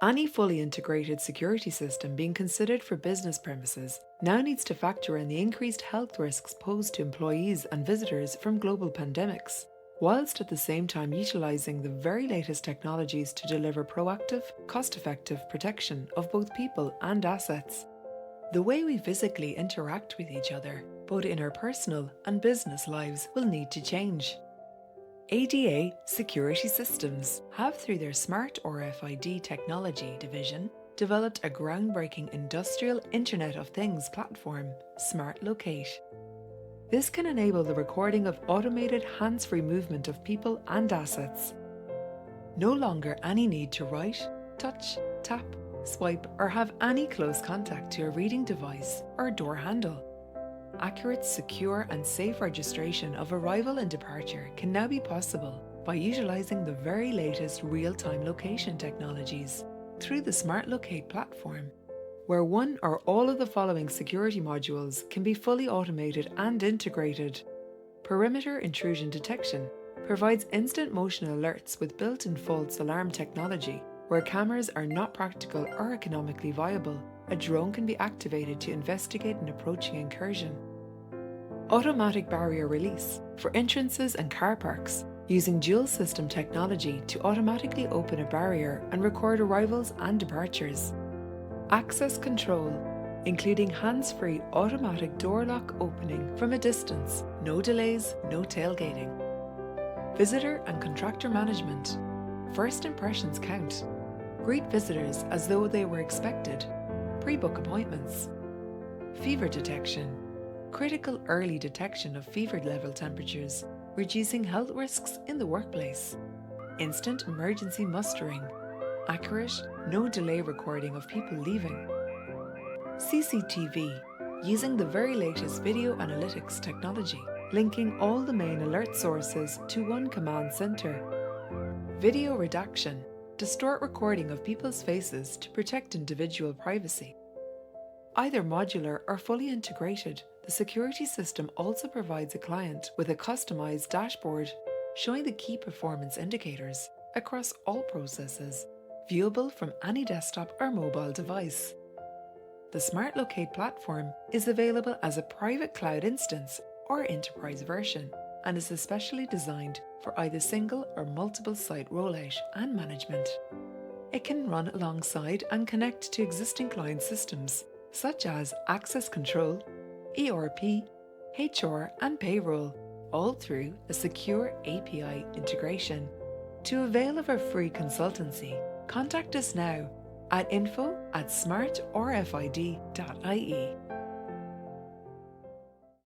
Any fully integrated security system being considered for business premises now needs to factor in the increased health risks posed to employees and visitors from global pandemics, whilst at the same time utilising the very latest technologies to deliver proactive, cost-effective protection of both people and assets. The way we physically interact with each other, both in our personal and business lives, will need to change. ADA Security Systems have, through their Smart RFID technology division, developed a groundbreaking industrial Internet of Things platform, SmartLoc8. This can enable the recording of automated hands-free movement of people and assets. No longer any need to write, touch, tap, swipe, or have any close contact to a reading device or door handle. Accurate, secure and safe registration of arrival and departure can now be possible by utilising the very latest real-time location technologies through the SmartLoc8 platform, where one or all of the following security modules can be fully automated and integrated. Perimeter intrusion detection provides instant motion alerts with built-in false alarm technology. Where cameras are not practical or economically viable, a drone can be activated to investigate an approaching incursion. Automatic barrier release for entrances and car parks, using dual system technology to automatically open a barrier and record arrivals and departures. Access control, including hands-free automatic door lock opening from a distance, no delays, no tailgating. Visitor and contractor management. First impressions count. Greet visitors as though they were expected. Pre-book appointments. Fever detection. Critical early detection of fever level temperatures, reducing health risks in the workplace. Instant emergency mustering. Accurate, no delay recording of people leaving. CCTV, using the very latest video analytics technology, linking all the main alert sources to one command center. Video redaction, distort recording of people's faces to protect individual privacy. Either modular or fully integrated, the security system also provides a client with a customized dashboard showing the key performance indicators across all processes, viewable from any desktop or mobile device. The SmartLoc8 platform is available as a private cloud instance or enterprise version and is especially designed for either single or multiple site rollout and management. It can run alongside and connect to existing client systems such as access control, ERP, HR and payroll, all through a secure API integration. To avail of our free consultancy, contact us now at info@smartrfid.ie.